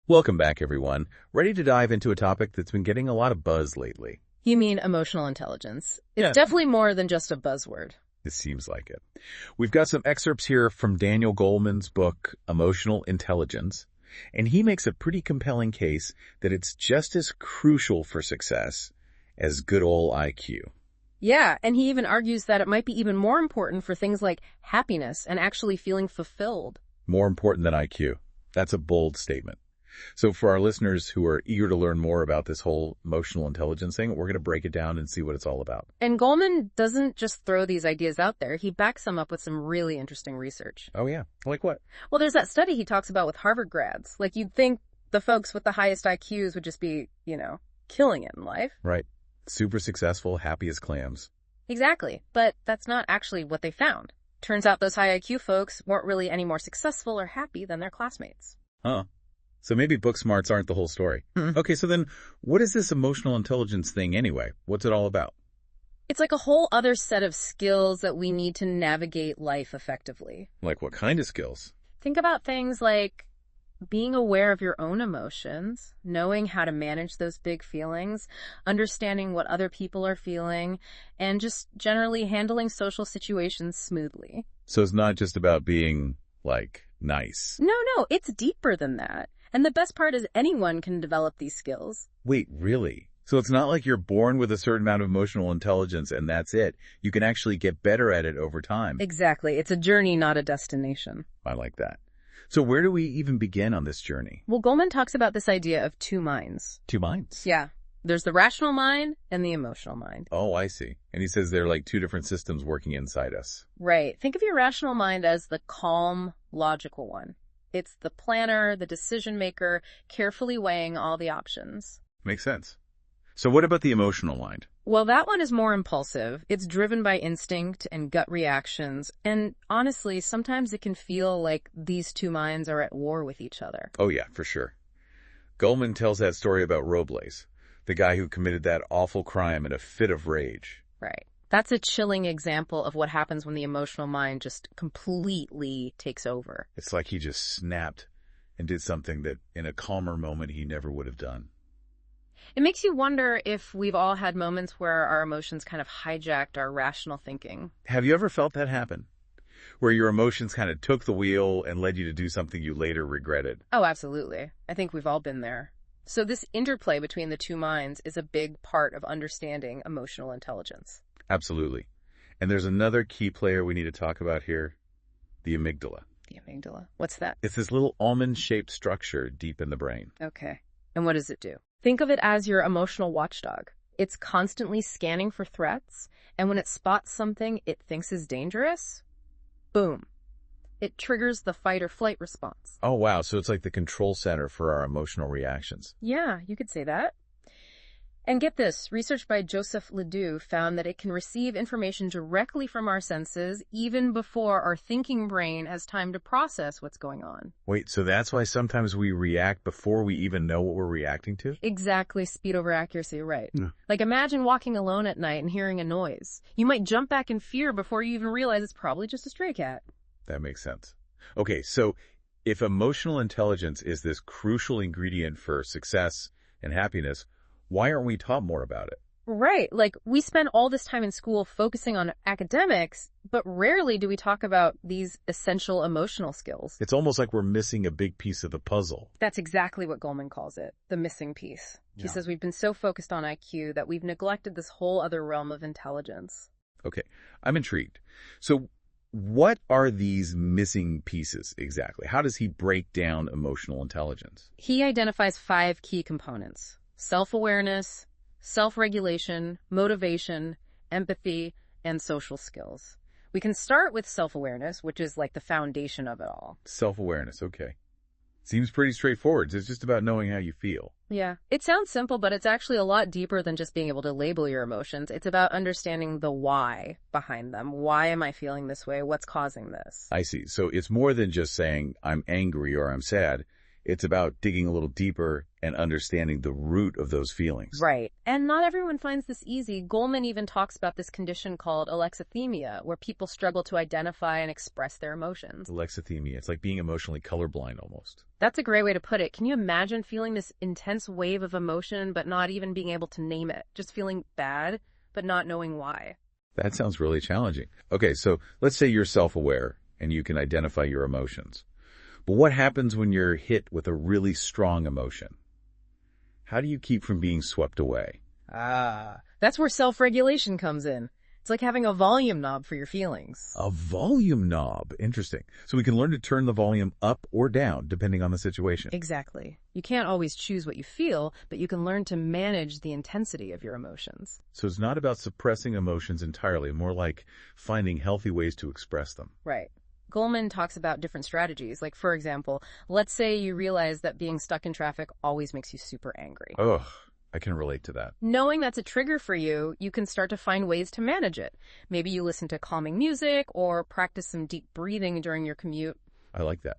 Welcome back, everyone. Ready to dive into a topic that's been getting a lot of buzz lately. You mean emotional intelligence. It's Yeah. definitely more than just a buzzword. It seems like it. We've got some excerpts here from Daniel Goleman's book, Emotional Intelligence, and he makes a pretty compelling case that it's just as crucial for success as good old IQ. Yeah, and he even argues that it might be even more important for things like happiness and actually feeling fulfilled. More important than IQ. That's a bold statement. So for our listeners who are eager to learn more about this whole emotional intelligence thing, we're going to break it down and see what it's all about. And Goleman doesn't just throw these ideas out there. He backs them up with some really interesting research. Oh yeah, like what? Well, there's that study he talks about with Harvard grads. Like, you'd think the folks with the highest IQs would just be, killing it in life. Right. Super successful, happy as clams. Exactly. But that's not actually what they found. Turns out those high IQ folks weren't really any more successful or happy than their classmates. Huh. So maybe book smarts aren't the whole story. Okay, so then what is this emotional intelligence thing anyway? What's it all about? It's like a whole other set of skills that we need to navigate life effectively. Like what kind of skills? Think about things like being aware of your own emotions, knowing how to manage those big feelings, understanding what other people are feeling, and just generally handling social situations smoothly. So it's not just about being, nice. No, it's deeper than that. And the best part is anyone can develop these skills. Wait, really? So it's not like you're born with a certain amount of emotional intelligence and that's it. You can actually get better at it over time. Exactly. It's a journey, not a destination. I like that. So where do we even begin on this journey? Well, Goleman talks about this idea of two minds. Two minds? Yeah. There's the rational mind and the emotional mind. Oh, I see. And he says they're like two different systems working inside us. Right. Think of your rational mind as the calm, logical one. It's the planner, the decision maker, carefully weighing all the options. Makes sense. So what about the emotional mind? Well, that one is more impulsive. It's driven by instinct and gut reactions. And honestly, sometimes it can feel like these two minds are at war with each other. Oh yeah, for sure. Goleman tells that story about Robles, the guy who committed that awful crime in a fit of rage. Right. That's a chilling example of what happens when the emotional mind just completely takes over. It's like he just snapped and did something that in a calmer moment he never would have done. It makes you wonder if we've all had moments where our emotions kind of hijacked our rational thinking. Have you ever felt that happen? Where your emotions kind of took the wheel and led you to do something you later regretted? Oh, absolutely. I think we've all been there. So this interplay between the two minds is a big part of understanding emotional intelligence. Absolutely. And there's another key player we need to talk about here, the amygdala. The amygdala. What's that? It's this little almond-shaped structure deep in the brain. Okay. And what does it do? Think of it as your emotional watchdog. It's constantly scanning for threats, and when it spots something it thinks is dangerous, boom. It triggers the fight or flight response. Oh, wow. So it's like the control center for our emotional reactions. Yeah, you could say that. And get this, research by Joseph Ledoux found that it can receive information directly from our senses even before our thinking brain has time to process what's going on. Wait, so that's why sometimes we react before we even know what we're reacting to? Exactly, speed over accuracy, right. Yeah. Like, imagine walking alone at night and hearing a noise. You might jump back in fear before you even realize it's probably just a stray cat. That makes sense. Okay, so if emotional intelligence is this crucial ingredient for success and happiness, why aren't we taught more about it? Right. Like, we spend all this time in school focusing on academics, but rarely do we talk about these essential emotional skills. It's almost like we're missing a big piece of the puzzle. That's exactly what Goleman calls it, the missing piece. He Yeah. says we've been so focused on IQ that we've neglected this whole other realm of intelligence. Okay, I'm intrigued. So what are these missing pieces exactly? How does he break down emotional intelligence? He identifies 5 key components: self-awareness, self-regulation, motivation, empathy, and social skills. We can start with self-awareness, which is like the foundation of it all. Self-awareness, okay. Seems pretty straightforward. It's just about knowing how you feel. Yeah. It sounds simple, but it's actually a lot deeper than just being able to label your emotions. It's about understanding the why behind them. Why am I feeling this way? What's causing this? I see. So it's more than just saying I'm angry or I'm sad. It's about digging a little deeper and understanding the root of those feelings. Right. And not everyone finds this easy. Goleman even talks about this condition called alexithymia, where people struggle to identify and express their emotions. Alexithymia. It's like being emotionally colorblind almost. That's a great way to put it. Can you imagine feeling this intense wave of emotion, but not even being able to name it? Just feeling bad, but not knowing why. That sounds really challenging. Okay, so let's say you're self-aware and you can identify your emotions. But what happens when you're hit with a really strong emotion? How do you keep from being swept away? That's where self-regulation comes in. It's like having a volume knob for your feelings. A volume knob. Interesting. So we can learn to turn the volume up or down depending on the situation. Exactly. You can't always choose what you feel, but you can learn to manage the intensity of your emotions. So it's not about suppressing emotions entirely, more like finding healthy ways to express them. Right. Goleman talks about different strategies. Like, for example, let's say you realize that being stuck in traffic always makes you super angry. Ugh, I can relate to that. Knowing that's a trigger for you, you can start to find ways to manage it. Maybe you listen to calming music or practice some deep breathing during your commute. I like that.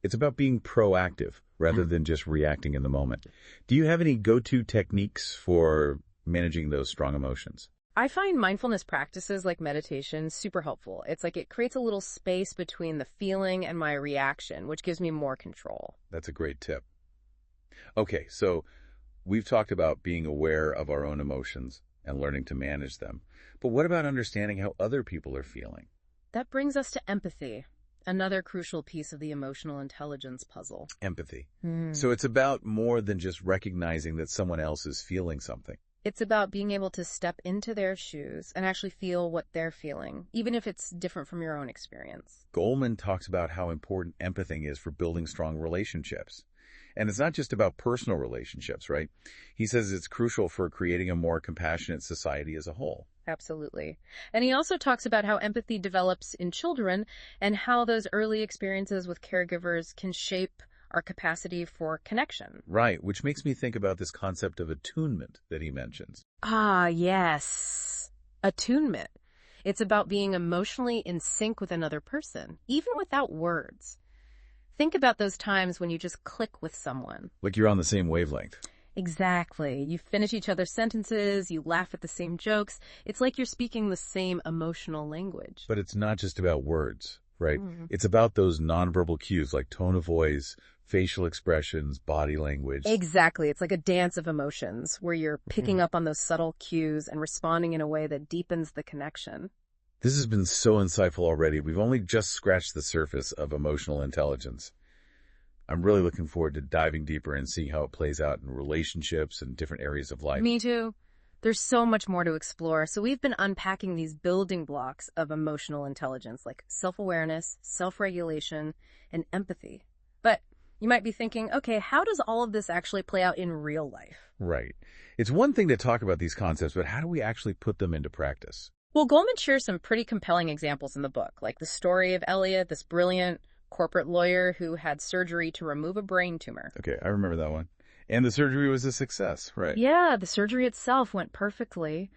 It's about being proactive rather than just reacting in the moment. Do you have any go-to techniques for managing those strong emotions? I find mindfulness practices like meditation super helpful. It's like it creates a little space between the feeling and my reaction, which gives me more control. That's a great tip. Okay, so we've talked about being aware of our own emotions and learning to manage them. But what about understanding how other people are feeling? That brings us to empathy, another crucial piece of the emotional intelligence puzzle. Empathy. So it's about more than just recognizing that someone else is feeling something. It's about being able to step into their shoes and actually feel what they're feeling, even if it's different from your own experience. Goleman talks about how important empathy is for building strong relationships. And it's not just about personal relationships, right? He says it's crucial for creating a more compassionate society as a whole. Absolutely. And he also talks about how empathy develops in children and how those early experiences with caregivers can shape our capacity for connection. Right, which makes me think about this concept of attunement that he mentions. Ah, yes. Attunement. It's about being emotionally in sync with another person, even without words. Think about those times when you just click with someone. Like you're on the same wavelength. Exactly. You finish each other's sentences, you laugh at the same jokes. It's like you're speaking the same emotional language. But it's not just about words, right? It's about those nonverbal cues like tone of voice, facial expressions, body language. Exactly. It's like a dance of emotions where you're picking up on those subtle cues and responding in a way that deepens the connection. This has been so insightful already. We've only just scratched the surface of emotional intelligence. I'm really looking forward to diving deeper and seeing how it plays out in relationships and different areas of life. Me too. There's so much more to explore. So we've been unpacking these building blocks of emotional intelligence like self-awareness, self-regulation, and empathy. But you might be thinking, okay, how does all of this actually play out in real life? Right. It's one thing to talk about these concepts, but how do we actually put them into practice? Well, Goleman shares some pretty compelling examples in the book, like the story of Elliot, this brilliant corporate lawyer who had surgery to remove a brain tumor. Okay, I remember that one. And the surgery was a success, right? Yeah, the surgery itself went perfectly.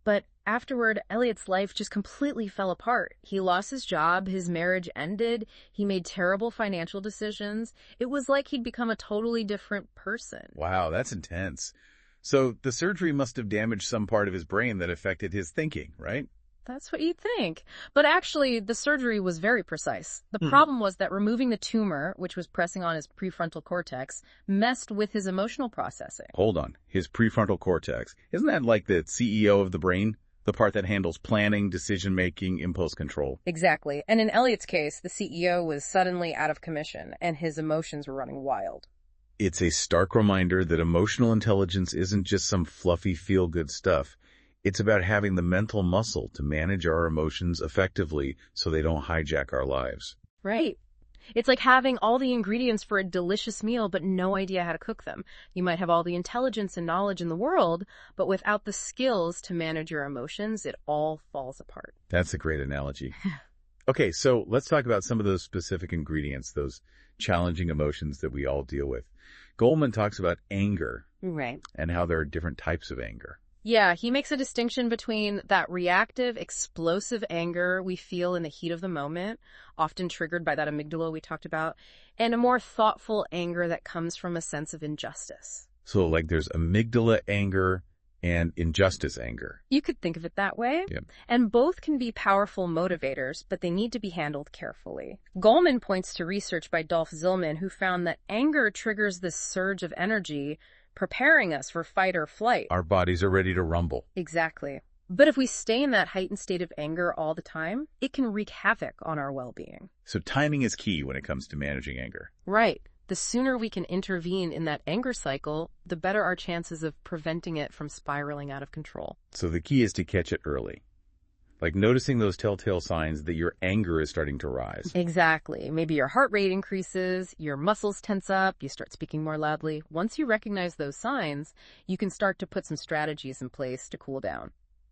But afterward, Elliot's life just completely fell apart. He lost his job, his marriage ended, he made terrible financial decisions. It was like he'd become a totally different person. Wow, that's intense. So the surgery must have damaged some part of his brain that affected his thinking, right? That's what you'd think. But actually, the surgery was very precise. The problem was that removing the tumor, which was pressing on his prefrontal cortex, messed with his emotional processing. Hold on. His prefrontal cortex. Isn't that like the CEO of the brain? The part that handles planning, decision-making, impulse control. Exactly. And in Elliot's case, the CEO was suddenly out of commission, and his emotions were running wild. It's a stark reminder that emotional intelligence isn't just some fluffy feel-good stuff. It's about having the mental muscle to manage our emotions effectively so they don't hijack our lives. Right. It's like having all the ingredients for a delicious meal, but no idea how to cook them. You might have all the intelligence and knowledge in the world, but without the skills to manage your emotions, it all falls apart. That's a great analogy. Okay, so let's talk about some of those specific ingredients, those challenging emotions that we all deal with. Goleman talks about anger Right. and how there are different types of anger. Yeah, he makes a distinction between that reactive, explosive anger we feel in the heat of the moment, often triggered by that amygdala we talked about, and a more thoughtful anger that comes from a sense of injustice. So like there's amygdala anger and injustice anger. You could think of it that way. Yeah. And both can be powerful motivators, but they need to be handled carefully. Goleman points to research by Dolph Zillman, who found that anger triggers this surge of energy, preparing us for fight or flight. Our bodies are ready to rumble. Exactly. But if we stay in that heightened state of anger all the time, it can wreak havoc on our well-being. So timing is key when it comes to managing anger. Right. The sooner we can intervene in that anger cycle, the better our chances of preventing it from spiraling out of control. So the key is to catch it early. Like noticing those telltale signs that your anger is starting to rise. Exactly. Maybe your heart rate increases, your muscles tense up, you start speaking more loudly. Once you recognize those signs, you can start to put some strategies in place to cool down.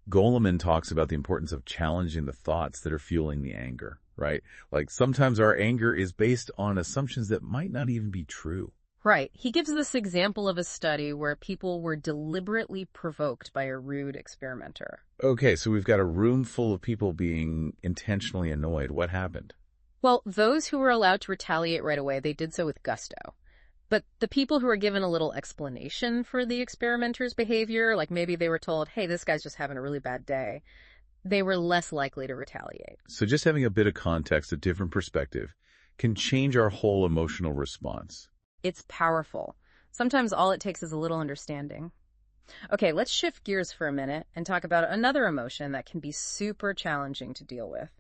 Goleman talks about the importance of challenging the thoughts that are fueling the anger, right? Like sometimes our anger is based on assumptions that might not even be true. Right. He gives this example of a study where people were deliberately provoked by a rude experimenter. Okay, so we've got a room full of people being intentionally annoyed. What happened? Well, those who were allowed to retaliate right away, they did so with gusto. But the people who were given a little explanation for the experimenter's behavior, like maybe they were told, hey, this guy's just having a really bad day, they were less likely to retaliate. So just having a bit of context, a different perspective, can change our whole emotional response. It's powerful. Sometimes all it takes is a little understanding. Okay, let's shift gears for a minute and talk about another emotion that can be super challenging to deal with.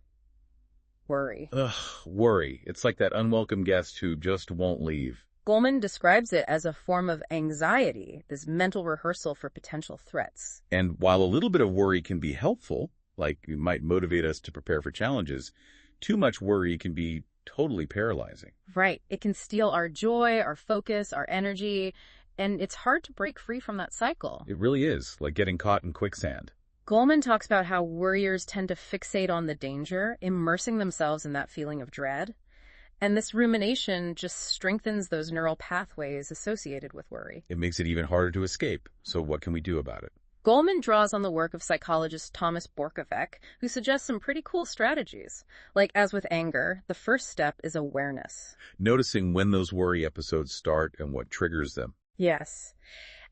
Worry. Ugh, worry. It's like that unwelcome guest who just won't leave. Goleman describes it as a form of anxiety, this mental rehearsal for potential threats. And while a little bit of worry can be helpful, like it might motivate us to prepare for challenges, too much worry can be totally paralyzing. Right. It can steal our joy, our focus, our energy, and it's hard to break free from that cycle. It really is, like getting caught in quicksand. Goleman talks about how worriers tend to fixate on the danger, immersing themselves in that feeling of dread. And this rumination just strengthens those neural pathways associated with worry. It makes it even harder to escape. So what can we do about it? Goleman draws on the work of psychologist Thomas Borkovec, who suggests some pretty cool strategies. Like, as with anger, the first step is awareness. Noticing when those worry episodes start and what triggers them. Yes.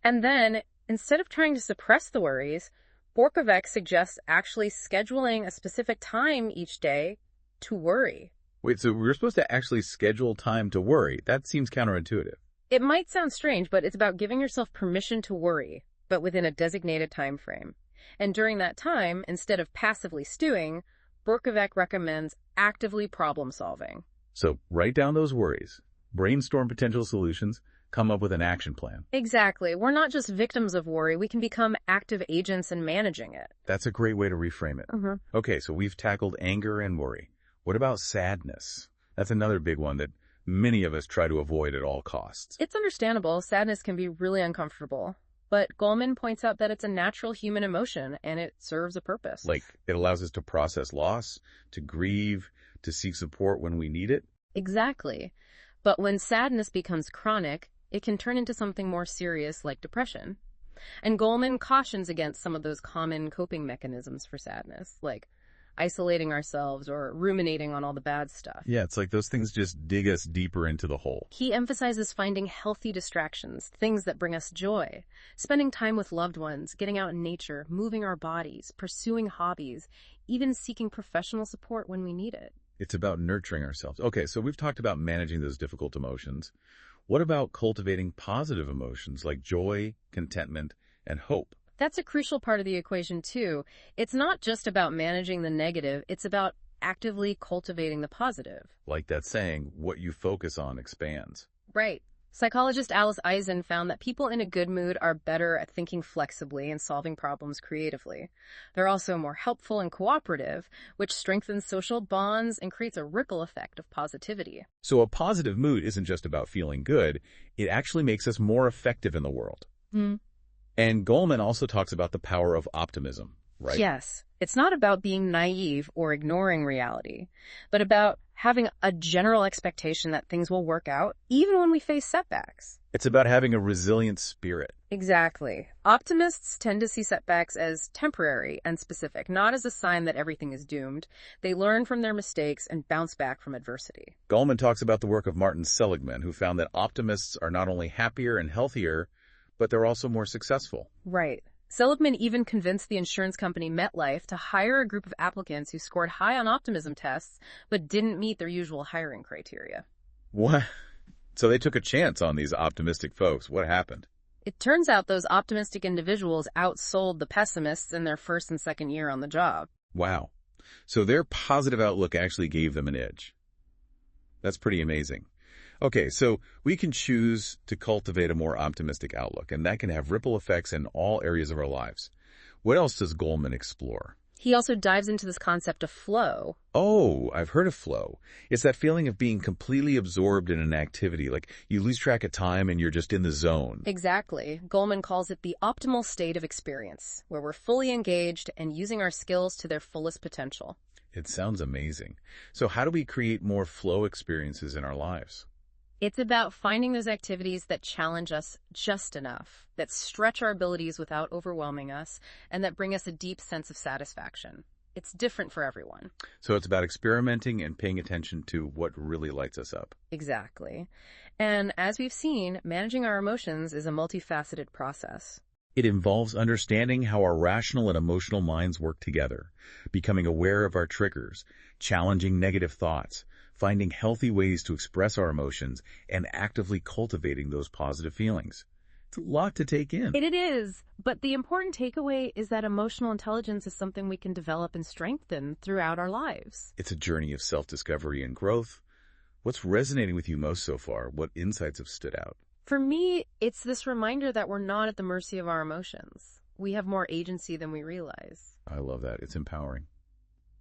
And then, instead of trying to suppress the worries, Borkovec suggests actually scheduling a specific time each day to worry. Wait, so we're supposed to actually schedule time to worry? That seems counterintuitive. It might sound strange, but it's about giving yourself permission to worry, but within a designated time frame. And during that time, instead of passively stewing, Borkovec recommends actively problem solving. So write down those worries, brainstorm potential solutions, come up with an action plan. Exactly. We're not just victims of worry. We can become active agents in managing it. That's a great way to reframe it. Okay, so we've tackled anger and worry. What about sadness? That's another big one that many of us try to avoid at all costs. It's understandable. Sadness can be really uncomfortable. But Goleman points out that it's a natural human emotion and it serves a purpose. Like, it allows us to process loss, to grieve, to seek support when we need it. Exactly. But when sadness becomes chronic, it can turn into something more serious like depression. And Goleman cautions against some of those common coping mechanisms for sadness, like isolating ourselves or ruminating on all the bad stuff. Yeah, it's like those things just dig us deeper into the hole. He emphasizes finding healthy distractions, things that bring us joy, spending time with loved ones, getting out in nature, moving our bodies, pursuing hobbies, even seeking professional support when we need it. It's about nurturing ourselves. Okay, so we've talked about managing those difficult emotions. What about cultivating positive emotions like joy, contentment, and hope? That's a crucial part of the equation, too. It's not just about managing the negative, it's about actively cultivating the positive. Like that saying, what you focus on expands. Right. Psychologist Alice Eisen found that people in a good mood are better at thinking flexibly and solving problems creatively. They're also more helpful and cooperative, which strengthens social bonds and creates a ripple effect of positivity. So a positive mood isn't just about feeling good, it actually makes us more effective in the world. And Goleman also talks about the power of optimism, right? Yes. It's not about being naive or ignoring reality, but about having a general expectation that things will work out, even when we face setbacks. It's about having a resilient spirit. Exactly. Optimists tend to see setbacks as temporary and specific, not as a sign that everything is doomed. They learn from their mistakes and bounce back from adversity. Goleman talks about the work of Martin Seligman, who found that optimists are not only happier and healthier, but they're also more successful. Right. Seligman even convinced the insurance company MetLife to hire a group of applicants who scored high on optimism tests, but didn't meet their usual hiring criteria. What? So they took a chance on these optimistic folks. What happened? It turns out those optimistic individuals outsold the pessimists in their first and second year on the job. Wow. So their positive outlook actually gave them an edge. That's pretty amazing. Okay, so we can choose to cultivate a more optimistic outlook, and that can have ripple effects in all areas of our lives. What else does Goleman explore? He also dives into this concept of flow. Oh, I've heard of flow. It's that feeling of being completely absorbed in an activity, like you lose track of time and you're just in the zone. Exactly. Goleman calls it the optimal state of experience, where we're fully engaged and using our skills to their fullest potential. It sounds amazing. So how do we create more flow experiences in our lives? It's about finding those activities that challenge us just enough, that stretch our abilities without overwhelming us, and that bring us a deep sense of satisfaction. It's different for everyone. So it's about experimenting and paying attention to what really lights us up. Exactly. And as we've seen, managing our emotions is a multifaceted process. It involves understanding how our rational and emotional minds work together, becoming aware of our triggers, challenging negative thoughts, finding healthy ways to express our emotions, and actively cultivating those positive feelings. It's a lot to take in. It is, but the important takeaway is that emotional intelligence is something we can develop and strengthen throughout our lives. It's a journey of self-discovery and growth. What's resonating with you most so far? What insights have stood out? For me, it's this reminder that we're not at the mercy of our emotions. We have more agency than we realize. I love that. It's empowering.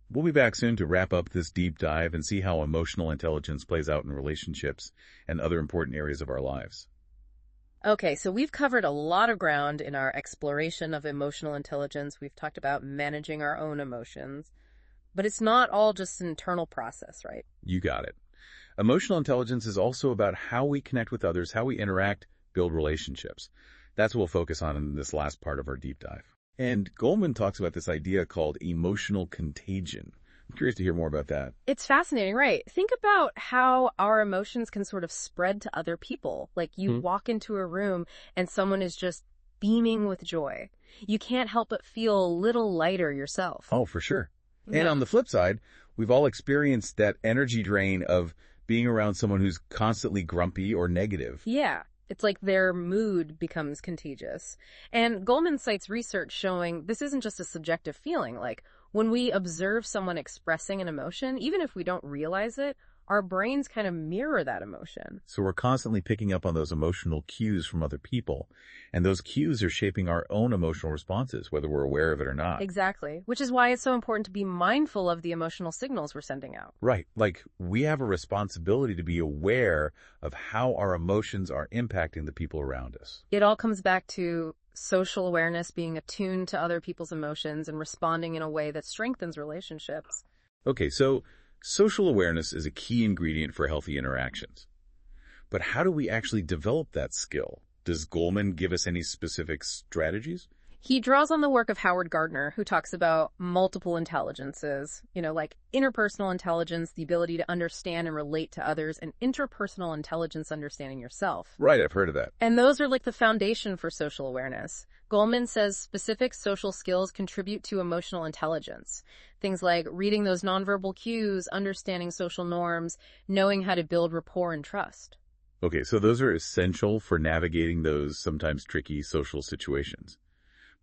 We'll be back soon to wrap up this deep dive and see how emotional intelligence plays out in relationships and other important areas of our lives. Okay, so we've covered a lot of ground in our exploration of emotional intelligence. We've talked about managing our own emotions, but it's not all just an internal process, right? You got it. Emotional intelligence is also about how we connect with others, how we interact, build relationships. That's what we'll focus on in this last part of our deep dive. And Goleman talks about this idea called emotional contagion. I'm curious to hear more about that. It's fascinating, right? Think about how our emotions can sort of spread to other people. Like you walk into a room and someone is just beaming with joy. You can't help but feel a little lighter yourself. Oh, for sure. Yeah. And on the flip side, we've all experienced that energy drain of being around someone who's constantly grumpy or negative. Yeah. It's like their mood becomes contagious. And Goleman cites research showing this isn't just a subjective feeling. Like when we observe someone expressing an emotion, even if we don't realize it, our brains kind of mirror that emotion. So we're constantly picking up on those emotional cues from other people, and those cues are shaping our own emotional responses, whether we're aware of it or not. Exactly. Which is why it's so important to be mindful of the emotional signals we're sending out. Right. Like we have a responsibility to be aware of how our emotions are impacting the people around us. It all comes back to social awareness, being attuned to other people's emotions and responding in a way that strengthens relationships. Okay, so social awareness is a key ingredient for healthy interactions. But how do we actually develop that skill? Does Goleman give us any specific strategies? He draws on the work of Howard Gardner, who talks about multiple intelligences, like interpersonal intelligence, the ability to understand and relate to others, and interpersonal intelligence, understanding yourself. Right, I've heard of that. And those are like the foundation for social awareness. Goleman says specific social skills contribute to emotional intelligence. Things like reading those nonverbal cues, understanding social norms, knowing how to build rapport and trust. Okay, so those are essential for navigating those sometimes tricky social situations.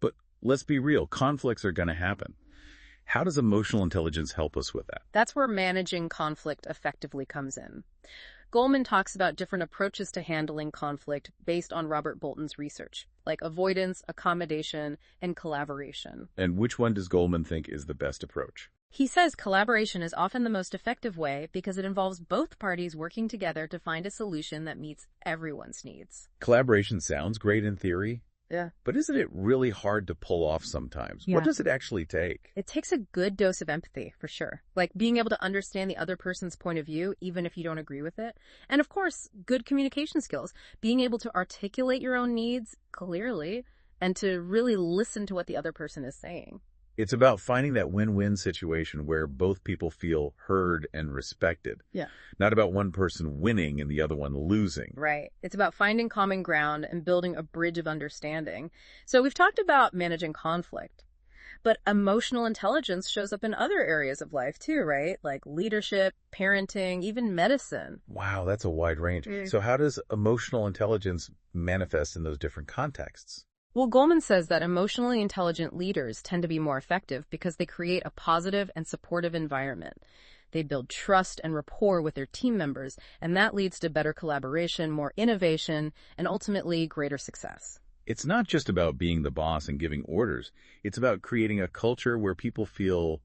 But let's be real, conflicts are going to happen. How does emotional intelligence help us with that? That's where managing conflict effectively comes in. Goleman talks about different approaches to handling conflict based on Robert Bolton's research, like avoidance, accommodation, and collaboration. And which one does Goleman think is the best approach? He says collaboration is often the most effective way because it involves both parties working together to find a solution that meets everyone's needs. Collaboration sounds great in theory, Yeah. But isn't it really hard to pull off sometimes? Yeah. What does it actually take? It takes a good dose of empathy, for sure. Like being able to understand the other person's point of view, even if you don't agree with it. And of course, good communication skills. Being able to articulate your own needs clearly and to really listen to what the other person is saying. It's about finding that win-win situation where both people feel heard and respected. Yeah. Not about one person winning and the other one losing. Right. It's about finding common ground and building a bridge of understanding. So we've talked about managing conflict, but emotional intelligence shows up in other areas of life too, right? Like leadership, parenting, even medicine. Wow, that's a wide range. So how does emotional intelligence manifest in those different contexts? Well, Goleman says that emotionally intelligent leaders tend to be more effective because they create a positive and supportive environment. They build trust and rapport with their team members, and that leads to better collaboration, more innovation, and ultimately greater success. It's not just about being the boss and giving orders. It's about creating a culture where people feel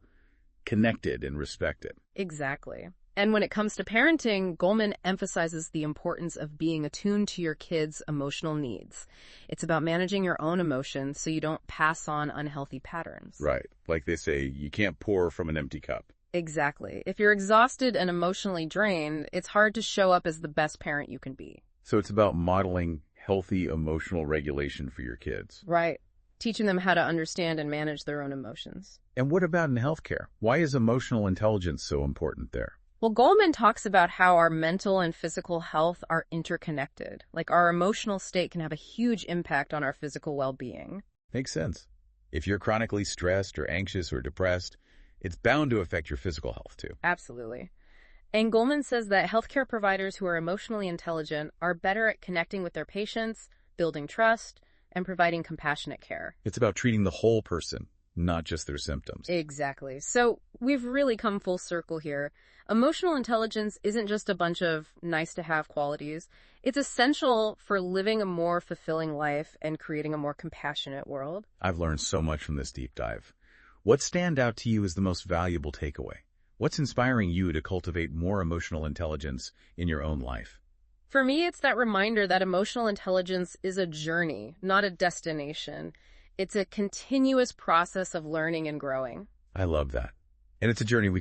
connected and respected. Exactly. And when it comes to parenting, Goleman emphasizes the importance of being attuned to your kids' emotional needs. It's about managing your own emotions so you don't pass on unhealthy patterns. Right. Like they say, you can't pour from an empty cup. Exactly. If you're exhausted and emotionally drained, it's hard to show up as the best parent you can be. So it's about modeling healthy emotional regulation for your kids. Right. Teaching them how to understand and manage their own emotions. And what about in healthcare? Why is emotional intelligence so important there? Well, Goleman talks about how our mental and physical health are interconnected. Like our emotional state can have a huge impact on our physical well-being. Makes sense. If you're chronically stressed or anxious or depressed, it's bound to affect your physical health too. Absolutely. And Goleman says that healthcare providers who are emotionally intelligent are better at connecting with their patients, building trust, and providing compassionate care. It's about treating the whole person, not just their symptoms. Exactly. So we've really come full circle here. Emotional intelligence isn't just a bunch of nice-to-have qualities. It's essential for living a more fulfilling life and creating a more compassionate world. I've learned so much from this deep dive. What stand out to you as the most valuable takeaway? What's inspiring you to cultivate more emotional intelligence in your own life? For me, it's that reminder that emotional intelligence is a journey, not a destination. It's a continuous process of learning and growing. I love that. And it's a journey we